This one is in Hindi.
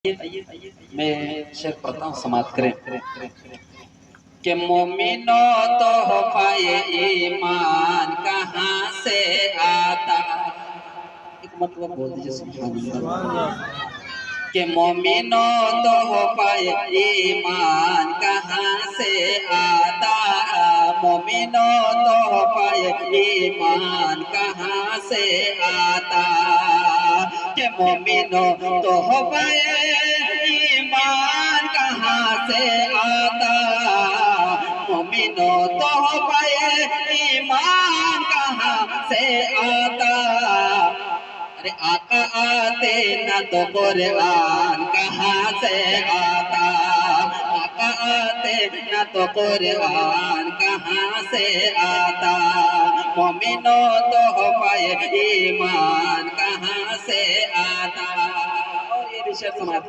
मैं शेर पढ़ता हूँ, समाप्त करें कि मोमिनो तो हो पाए ईमान कहाँ से आता। एक मतलब बोल दीजिए सुभान अल्लाह। कि मोमिनो तो हो पाए ईमान कहाँ से आता। मोमिनो तो हो पाए ईमान कहाँ से आता। कि मोमिनो तो हो पाए ईमान कहाँ से आता। मोमिनो तो हो पाए ईमान कहाँ से आता। अरे आका आते न तो कुरान कहाँ से आता। आका आते न तो कुरान कहाँ से आता। मोमिनो तो हो पाए ईमान कहाँ से आता। और ये विषय समाप्त